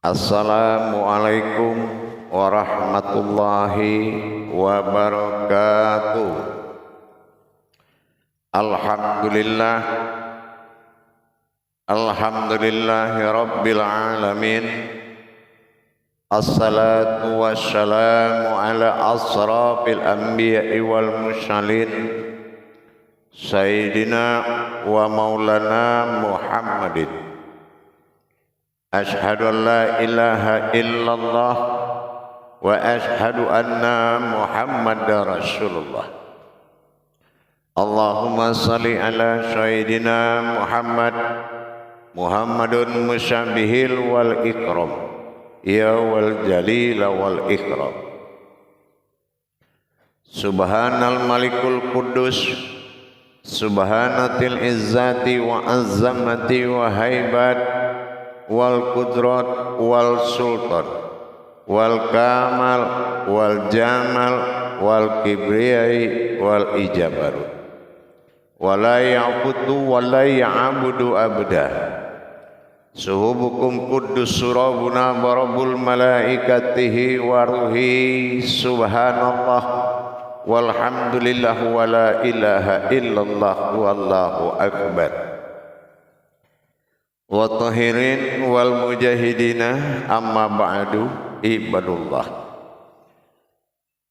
Assalamualaikum warahmatullahi wabarakatuh. Alhamdulillah, alhamdulillahi rabbil alamin. Assalatu wassalamu ala asrafil anbiya'i wal mursalin Sayyidina wa maulana Muhammadin. Ashhadu an la ilaha illallah wa ashhadu anna Muhammadar Rasulullah. Allahumma salli ala Sayyidina Muhammadun musyabihil wal ikram ya wal jalil wal ikram. Subhanal malikul kudus, subhanatil izzati wa azzamati wa haibat wal qudrat wal sultan wal kamal wal jamal wal kibriyai wal ijabarut wala ya'budu wala ya'budu abda. Suhubukum kuddus surabuna barabul malaikatihi wa ruhi subhanallah walhamdulillah wala ilaha illallah wallahu akbar. Wa tahirin wal mujahidina amma ba'du ibadullah.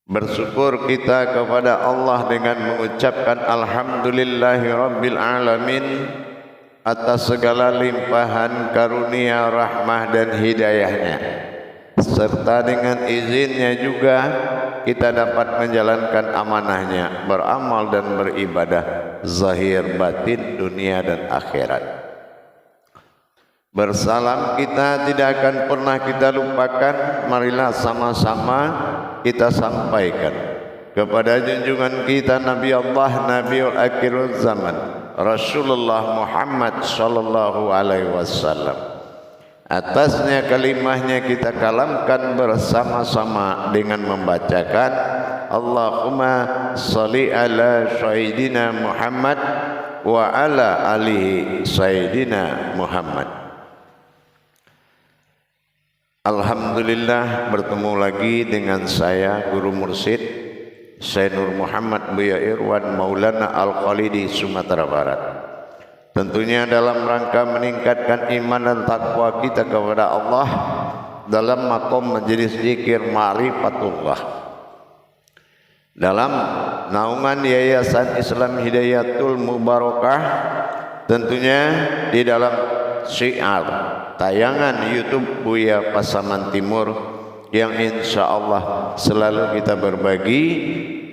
Bersyukur kita kepada Allah dengan mengucapkan alhamdulillahi rabbil alamin atas segala limpahan karunia, rahmah dan hidayahnya, serta dengan izinnya juga kita dapat menjalankan amanahnya, beramal dan beribadah zahir batin dunia dan akhirat. Bersalam kita tidak akan pernah kita lupakan. Marilah sama-sama kita sampaikan kepada junjungan kita Nabi Allah, Nabiul Akhirul Zaman, Rasulullah Muhammad sallallahu alaihi wasallam. Atasnya kalimahnya kita kalamkan bersama-sama dengan membacakan Allahumma sholli ala Sayyidina Muhammad wa ala alihi Sayyidina Muhammad. Alhamdulillah, bertemu lagi dengan saya Guru Mursyid Syekh Nur Muhammad Buya Irwan Maulana Al-Khalidi Sumatera Barat. Tentunya dalam rangka meningkatkan iman dan takwa kita kepada Allah dalam makom majelis zikir ma'rifatullah, dalam naungan Yayasan Islam Hidayatul Mubarakah, tentunya di dalam syiar tayangan YouTube Buya Pasaman Timur yang insya Allah selalu kita berbagi,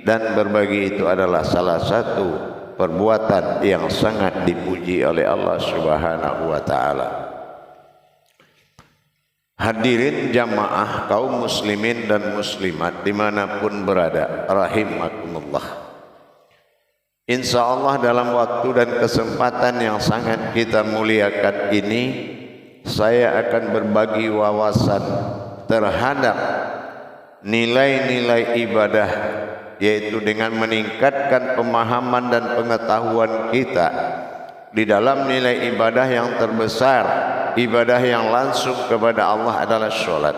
dan berbagi itu adalah salah satu perbuatan yang sangat dipuji oleh Allah Subhanahu wa ta'ala. Hadirin jamaah kaum muslimin dan muslimat dimanapun berada, rahimakumullah. Insya Allah dalam waktu dan kesempatan yang sangat kita muliakan ini, saya akan berbagi wawasan terhadap nilai-nilai ibadah, yaitu dengan meningkatkan pemahaman dan pengetahuan kita di dalam nilai ibadah yang terbesar, ibadah yang langsung kepada Allah adalah sholat.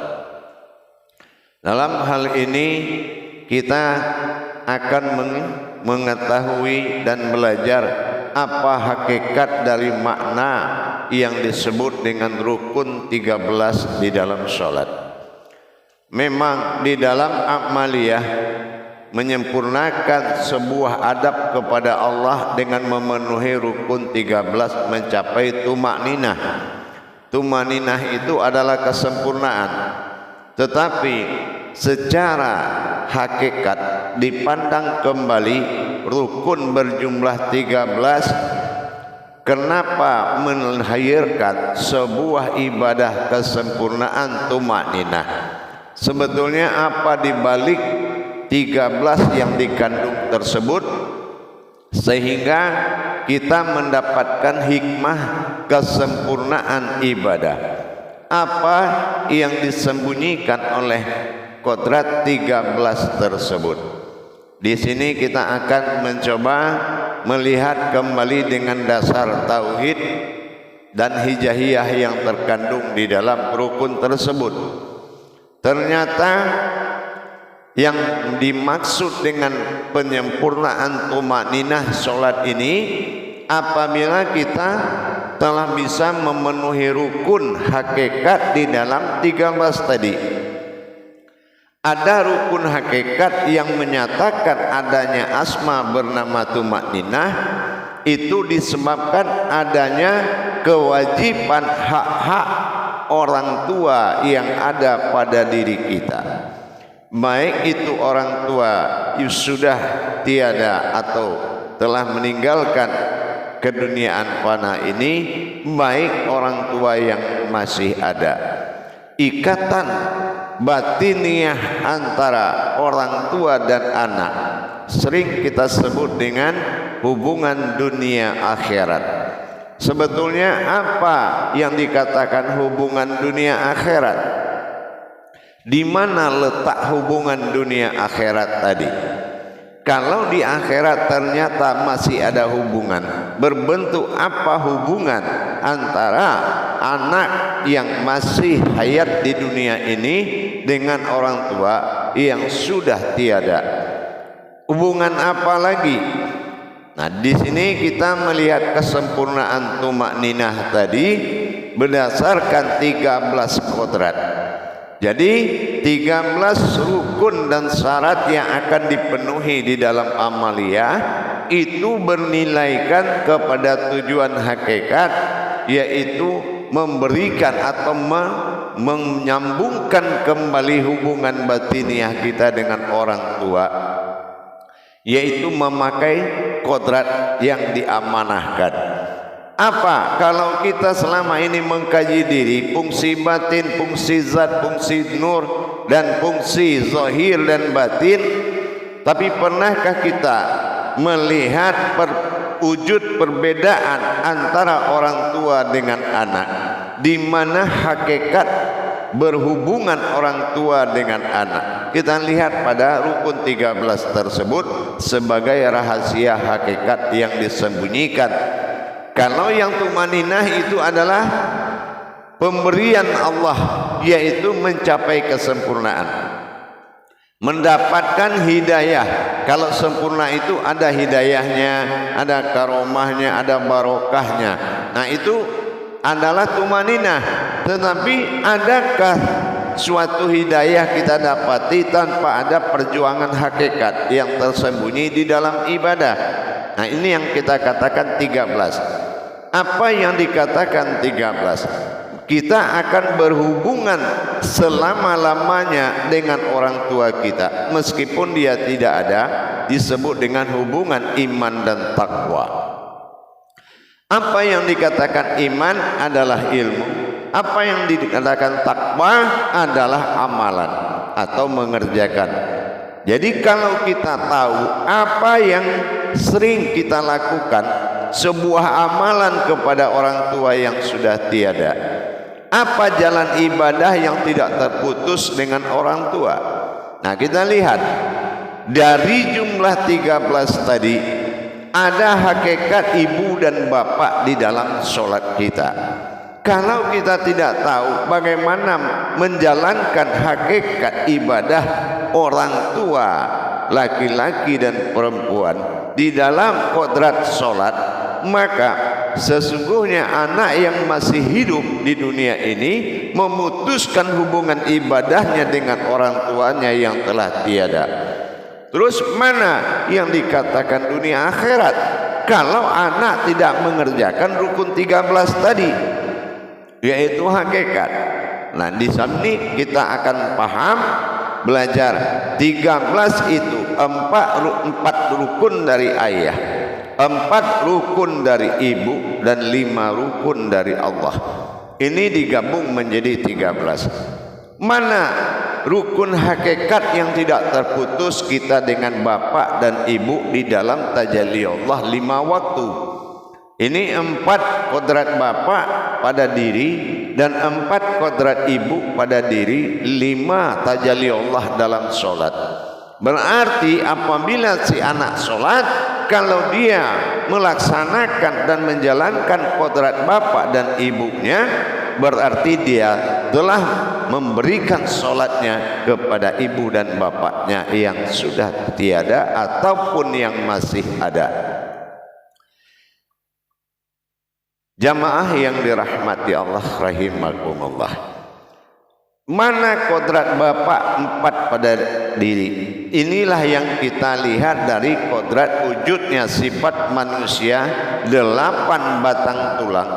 Dalam hal ini kita akan mengetahui dan belajar apa hakikat dari makna yang disebut dengan rukun 13 di dalam sholat. Memang di dalam amaliyah menyempurnakan sebuah adab kepada Allah dengan memenuhi rukun 13 mencapai tumakninah. Tumakninah itu adalah kesempurnaan, tetapi secara hakikat dipandang kembali rukun berjumlah 13. Kenapa melahirkan sebuah ibadah kesempurnaan tumakninah? Sebetulnya apa dibalik 13 yang dikandung tersebut sehingga kita mendapatkan hikmah kesempurnaan ibadah? Apa yang disembunyikan oleh kodrat 13 tersebut? Di sini kita akan mencoba melihat kembali dengan dasar tauhid dan hijaiyah yang terkandung di dalam rukun tersebut. Ternyata yang dimaksud dengan penyempurnaan tumakninah sholat ini apabila kita telah bisa memenuhi rukun hakikat di dalam 13 tadi. Ada rukun hakikat yang menyatakan adanya asma bernama tumakninah, itu disebabkan adanya kewajiban hak-hak orang tua yang ada pada diri kita, baik itu orang tua yang sudah tiada atau telah meninggalkan keduniaan fana ini, baik orang tua yang masih ada. Ikatan batiniah antara orang tua dan anak sering kita sebut dengan hubungan dunia akhirat. Sebetulnya apa yang dikatakan hubungan dunia akhirat? Di mana letak hubungan dunia akhirat tadi? Kalau di akhirat ternyata masih ada hubungan, berbentuk apa hubungan antara anak yang masih hayat di dunia ini dengan orang tua yang sudah tiada? Hubungan apa lagi? Nah, di sini kita melihat kesempurnaan tumakninah tadi berdasarkan 13 kodrat. Jadi 13 rukun dan syarat yang akan dipenuhi di dalam amaliyah itu bernilaikan kepada tujuan hakikat, yaitu memberikan atau menyambungkan kembali hubungan batiniah kita dengan orang tua, yaitu memakai kodrat yang diamanahkan. Apa kalau kita selama ini mengkaji diri, fungsi batin, fungsi zat, fungsi nur, dan fungsi zahir dan batin, tapi pernahkah kita melihat wujud perbedaan antara orang tua dengan anak, di mana hakikat berhubungan orang tua dengan anak? Kita lihat pada rukun 13 tersebut sebagai rahasia hakikat yang disembunyikan. Kalau yang tumaninah itu adalah pemberian Allah, yaitu mencapai kesempurnaan, mendapatkan hidayah. Kalau sempurna itu ada hidayahnya, ada karomahnya, ada barokahnya. Nah, itu adalah tumaninah. Tetapi adakah suatu hidayah kita dapati tanpa ada perjuangan hakikat yang tersembunyi di dalam ibadah? Nah, ini yang kita katakan 13. Apa yang dikatakan 13? Kita akan berhubungan selama-lamanya dengan orang tua kita, meskipun dia tidak ada, disebut dengan hubungan iman dan takwa. Apa yang dikatakan iman adalah ilmu, apa yang dikatakan takwa adalah amalan atau mengerjakan. Jadi kalau kita tahu apa yang sering kita lakukan, sebuah amalan kepada orang tua yang sudah tiada, apa jalan ibadah yang tidak terputus dengan orang tua. Nah, kita lihat dari jumlah 13 tadi, ada hakikat ibu dan bapak di dalam sholat kita. Kalau kita tidak tahu bagaimana menjalankan hakikat ibadah orang tua, laki-laki dan perempuan di dalam kodrat sholat, maka sesungguhnya anak yang masih hidup di dunia ini memutuskan hubungan ibadahnya dengan orang tuanya yang telah tiada. Terus mana yang dikatakan dunia akhirat kalau anak tidak mengerjakan rukun 13 tadi, yaitu hakikat? Nah, di sini kita akan paham, belajar 13 itu empat rukun dari ayah, 4 rukun dari ibu, dan 5 rukun dari Allah. Ini digabung menjadi 13. Mana rukun hakikat yang tidak terputus kita dengan bapak dan ibu di dalam tajalli Allah 5 waktu? Ini 4 kodrat bapak pada diri dan 4 kodrat ibu pada diri, 5 tajalli Allah dalam sholat. Berarti apabila si anak sholat, kalau dia melaksanakan dan menjalankan kodrat bapak dan ibunya, berarti dia telah memberikan sholatnya kepada ibu dan bapaknya yang sudah tiada ataupun yang masih ada. Jamaah yang dirahmati Allah rahimakumullah, mana kodrat bapak 4 pada diri? Inilah yang kita lihat dari kodrat wujudnya sifat manusia 8 batang tulang.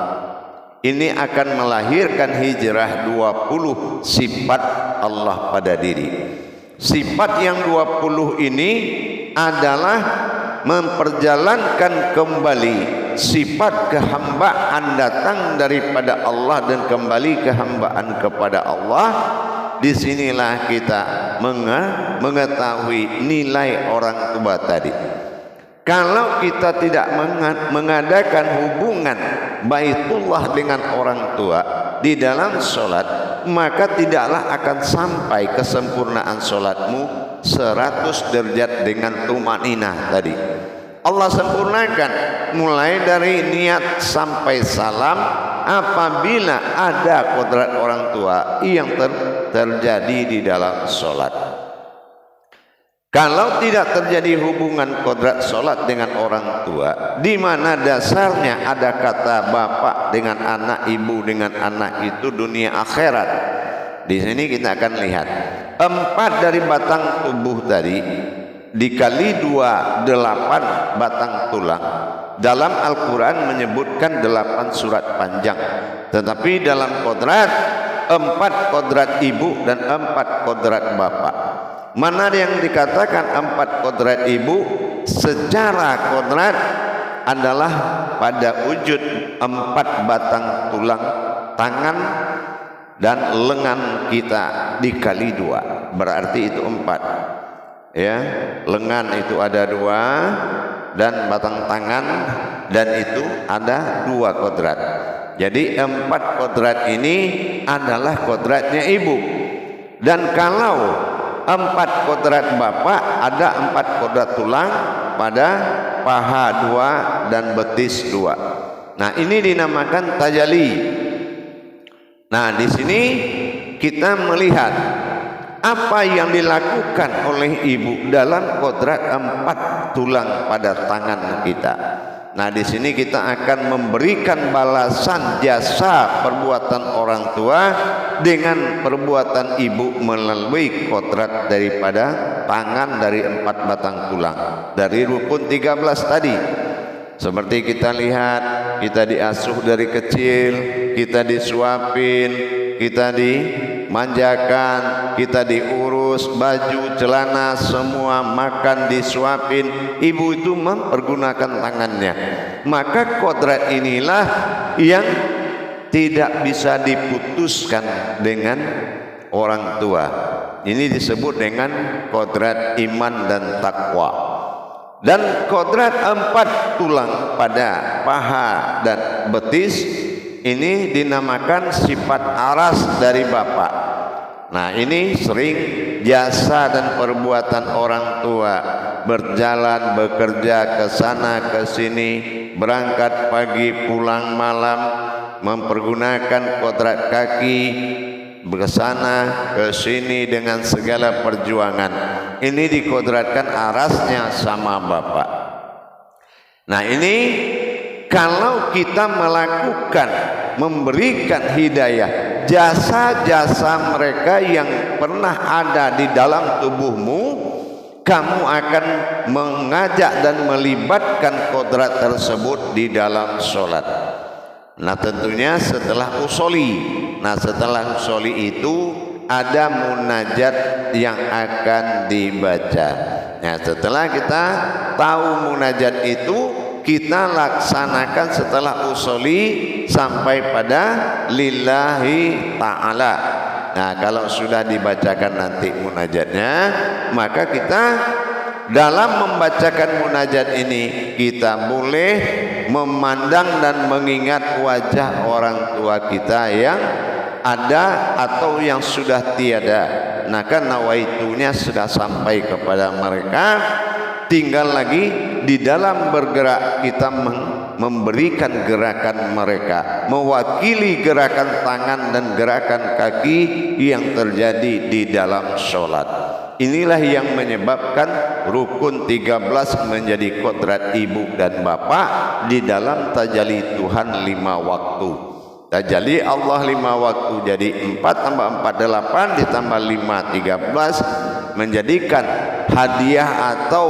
Ini akan melahirkan hijrah 20 sifat Allah pada diri. Sifat yang 20 ini adalah memperjalankan kembali sifat kehambaan datang daripada Allah dan kembali kehambaan kepada Allah. Disinilah kita mengetahui nilai orang tua tadi. Kalau kita tidak mengadakan hubungan baitullah dengan orang tua di dalam sholat, maka tidaklah akan sampai kesempurnaan sholatmu 100 derajat dengan tumaninah tadi. Allah sempurnakan mulai dari niat sampai salam apabila ada kodrat orang tua yang terjadi di dalam sholat. Kalau tidak terjadi hubungan kodrat sholat dengan orang tua, di mana dasarnya ada kata bapak dengan anak, ibu dengan anak, itu dunia akhirat. Di sini kita akan lihat 4 dari batang tubuh tadi dikali 2, 8 batang tulang. Dalam Al-Quran menyebutkan 8 surat panjang, tetapi dalam kodrat 4 kodrat ibu dan 4 kodrat bapak. Mana yang dikatakan 4 kodrat ibu? Secara kodrat adalah pada wujud 4 batang tulang tangan dan lengan kita dikali 2, berarti itu 4 ya. Lengan itu ada 2 dan batang tangan dan itu ada 2 kodrat. Jadi 4 kodrat ini adalah kodratnya ibu. Dan kalau 4 kodrat bapak, ada 4 kodrat tulang pada paha 2 dan betis 2. Nah, ini dinamakan tajali. Nah, di sini kita melihat apa yang dilakukan oleh ibu dalam kodrat 4 tulang pada tangan kita. Nah, di sini kita akan memberikan balasan jasa perbuatan orang tua dengan perbuatan ibu melalui kodrat daripada tangan dari 4 batang tulang dari rukun 13 tadi. Seperti kita lihat, kita diasuh dari kecil, kita disuapin, kita dimanjakan, kita diurus, baju, celana, semua makan disuapin. Ibu itu mempergunakan tangannya. Maka kodrat inilah yang tidak bisa diputuskan dengan orang tua. Ini disebut dengan kodrat iman dan takwa. Dan kodrat 4 tulang pada paha dan betis ini dinamakan sifat aras dari bapak. Nah, ini sering jasa dan perbuatan orang tua, berjalan bekerja ke sana ke sini, berangkat pagi pulang malam, mempergunakan kodrat kaki ke sana ke sini dengan segala perjuangan. Ini dikodratkan arasnya sama bapak. Nah, ini kalau kita melakukan memberikan hidayah jasa-jasa mereka yang pernah ada di dalam tubuhmu, kamu akan mengajak dan melibatkan kodrat tersebut di dalam sholat. Nah, tentunya setelah usoli. Nah, setelah usoli itu ada munajat yang akan dibaca. Nah, setelah kita tahu munajat itu, kita laksanakan setelah usoli sampai pada lillahi ta'ala. Nah, kalau sudah dibacakan nanti munajatnya, maka kita dalam membacakan munajat ini kita boleh memandang dan mengingat wajah orang tua kita yang ada atau yang sudah tiada. Nah, karena nawaitunya sudah sampai kepada mereka, tinggal lagi di dalam bergerak kita memberikan gerakan mereka, mewakili gerakan tangan dan gerakan kaki yang terjadi di dalam sholat. Inilah yang menyebabkan rukun 13 menjadi kodrat ibu dan bapak di dalam tajalli Tuhan 5 waktu. Tajalli Allah 5 waktu jadi 4 tambah 4 8 ditambah 5 13 menjadikan hadiah atau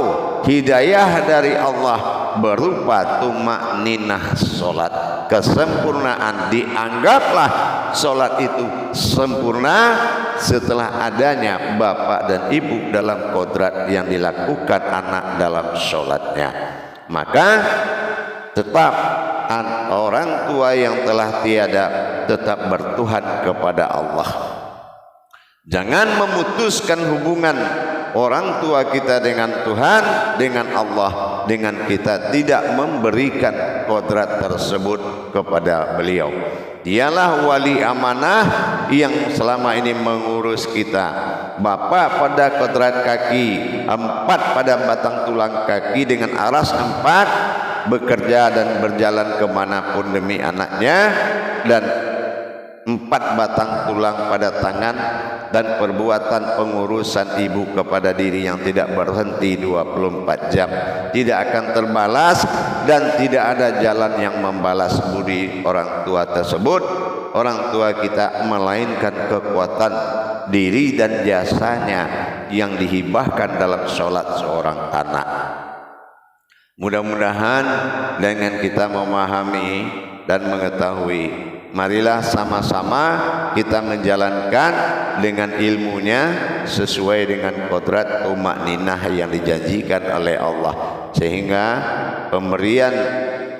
hidayah dari Allah berupa tumakninah solat, kesempurnaan. Dianggaplah solat itu sempurna setelah adanya bapak dan ibu dalam kodrat yang dilakukan anak dalam solatnya. Maka tetap orang tua yang telah tiada tetap bertuhan kepada Allah. Jangan memutuskan hubungan orang tua kita dengan Tuhan, dengan Allah, dengan kita tidak memberikan kodrat tersebut kepada beliau. Dialah wali amanah yang selama ini mengurus kita. Bapak pada kodrat kaki 4 pada batang tulang kaki dengan aras 4, bekerja dan berjalan kemanapun demi anaknya, dan 4 batang tulang pada tangan dan perbuatan pengurusan ibu kepada diri yang tidak berhenti 24 jam, tidak akan terbalas dan tidak ada jalan yang membalas budi orang tua tersebut. Orang tua kita melainkan kekuatan diri dan jasanya yang dihibahkan dalam sholat seorang anak. Mudah-mudahan dengan kita memahami dan mengetahui, marilah sama-sama kita menjalankan dengan ilmunya sesuai dengan kodrat tumakninah yang dijanjikan oleh Allah, sehingga pemberian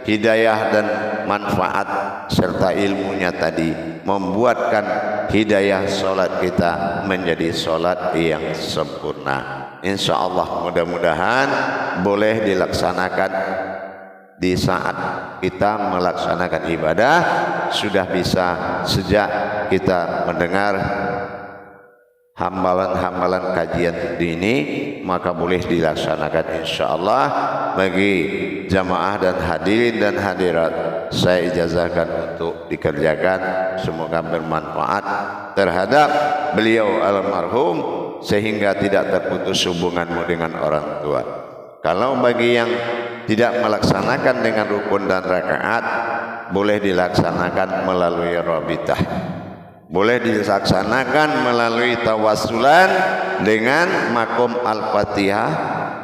hidayah dan manfaat serta ilmunya tadi membuatkan hidayah solat kita menjadi solat yang sempurna. Insya Allah mudah-mudahan boleh dilaksanakan di saat kita melaksanakan ibadah. Sudah bisa sejak kita mendengar hambalan-hambalan kajian ini, maka boleh dilaksanakan insya Allah. Bagi jamaah dan hadirin dan hadirat, saya ijazahkan untuk dikerjakan, semoga bermanfaat terhadap beliau almarhum sehingga tidak terputus hubunganmu dengan orang tua. Kalau bagi yang tidak melaksanakan dengan rukun dan rakaat, boleh dilaksanakan melalui rabitah, boleh dilaksanakan melalui tawasulan dengan makom al-fatihah.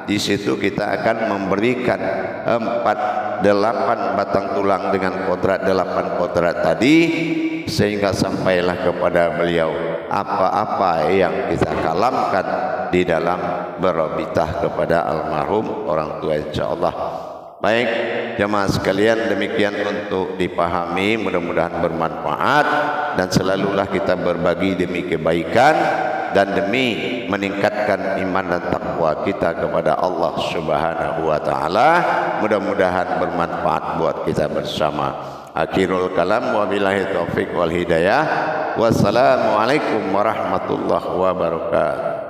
Di situ kita akan memberikan 8 batang tulang dengan kodrat 8 kodrat tadi, sehingga sampailah kepada beliau apa-apa yang kita kalamkan di dalam berabitah kepada almarhum orang tua insyaallah. Baik jemaah sekalian, demikian untuk dipahami, mudah-mudahan bermanfaat dan selalulah kita berbagi demi kebaikan dan demi meningkatkan iman dan takwa kita kepada Allah Subhanahu wa taala. Mudah-mudahan bermanfaat buat kita bersama. Akhirul kalam, wabillahi taufik wal hidayah. Wassalamualaikum warahmatullahi wabarakatuh.